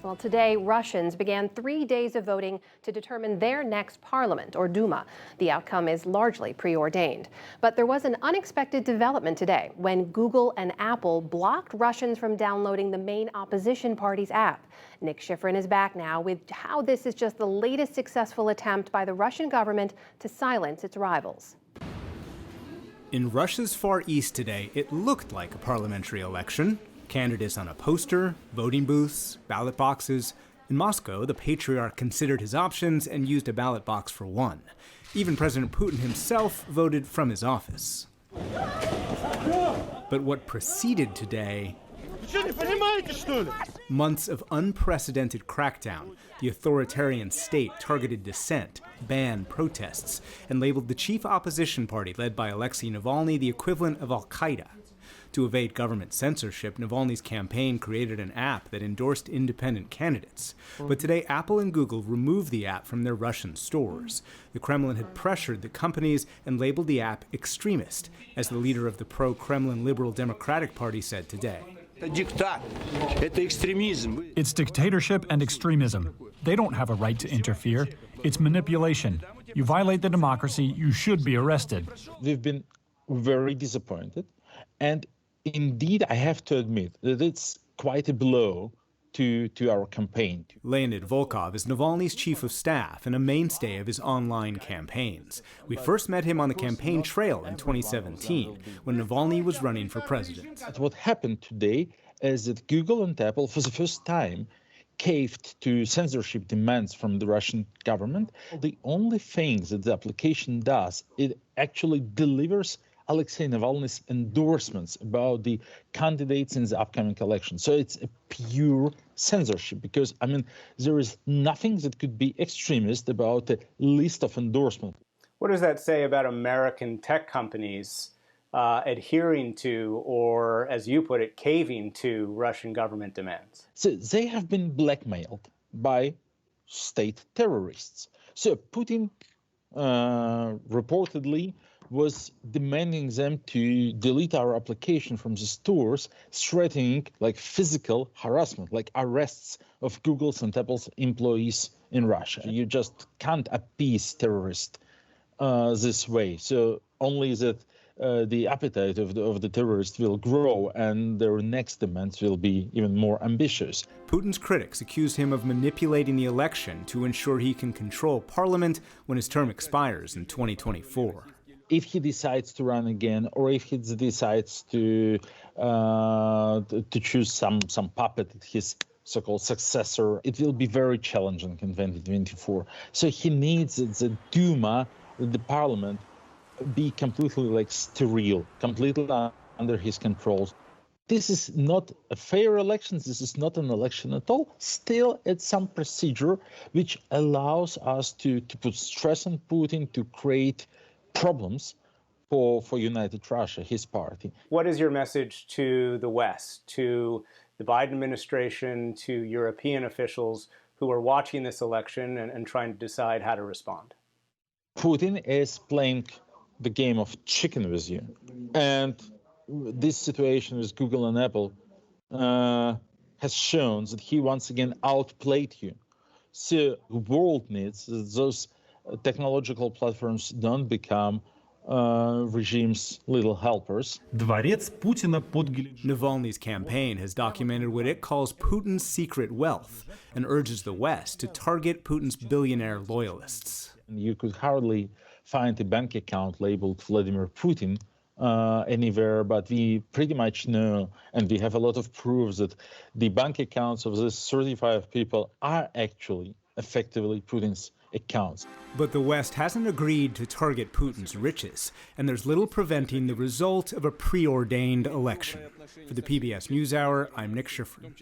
Well, today, Russians began 3 days of voting to determine their next parliament, or Duma. The outcome is largely preordained. But there was an unexpected development today when Google and Apple blocked Russians from downloading the main opposition party's app. Nick Schifrin is back now with how this is just the latest successful attempt by the Russian government to silence its rivals. In Russia's Far East today, it looked like a parliamentary election. Candidates on a poster, voting booths, ballot boxes. In Moscow, the patriarch considered his options and used a ballot box for one. Even President Putin himself voted from his office. But what preceded today? Months of unprecedented crackdown. The authoritarian state targeted dissent, banned protests, and labeled the chief opposition party led by Alexei Navalny the equivalent of Al-Qaeda. To evade government censorship, Navalny's campaign created an app that endorsed independent candidates. But today, Apple and Google removed the app from their Russian stores. The Kremlin had pressured the companies and labeled the app extremist, as the leader of the pro-Kremlin Liberal Democratic Party said today. It's dictatorship and extremism. They don't have a right to interfere. It's manipulation. You violate the democracy, you should be arrested. We've been very disappointed. And indeed, I have to admit that it's quite a blow to our campaign. Leonid Volkov is Navalny's chief of staff and a mainstay of his online campaigns. We first met him on the campaign trail in 2017, when Navalny was running for president. What happened today is that Google and Apple, for the first time, caved to censorship demands from the Russian government. The only thing that the application does, it actually delivers Alexei Navalny's endorsements about the candidates in the upcoming election. So it's a pure censorship because, I mean, there is nothing that could be extremist about a list of endorsements. What does that say about American tech companies adhering to, or as you put it, caving to Russian government demands? So they have been blackmailed by state terrorists. So Putin reportedly was demanding them to delete our application from the stores, threatening like physical harassment, like arrests of Google's and Apple's employees in Russia. You just can't appease terrorists this way. So only that the appetite of the terrorists will grow and their next demands will be even more ambitious. Putin's critics accuse him of manipulating the election to ensure he can control parliament when his term expires in 2024. If he decides to run again, or if he decides to choose some puppet, his so-called successor, it will be very challenging in 2024. So he needs the Duma, the parliament, be completely like sterile, completely under his control. This is not a fair election. This is not an election at all. Still, it's some procedure which allows us to put stress on Putin, to create problems for United Russia, his party. What is your message to the West, to the Biden administration, to European officials who are watching this election and trying to decide how to respond? Putin is playing the game of chicken with you. And this situation with Google and Apple has shown that he once again outplayed you. So the world needs that those technological platforms don't become regime's little helpers. Navalny's campaign has documented what it calls Putin's secret wealth and urges the West to target Putin's billionaire loyalists. You could hardly find a bank account labeled Vladimir Putin anywhere, but we pretty much know, and we have a lot of proofs that the bank accounts of these 35 people are actually effectively Putin's accounts. But the West hasn't agreed to target Putin's riches, and there's little preventing the result of a preordained election. For the PBS NewsHour, I'm Nick Schifrin.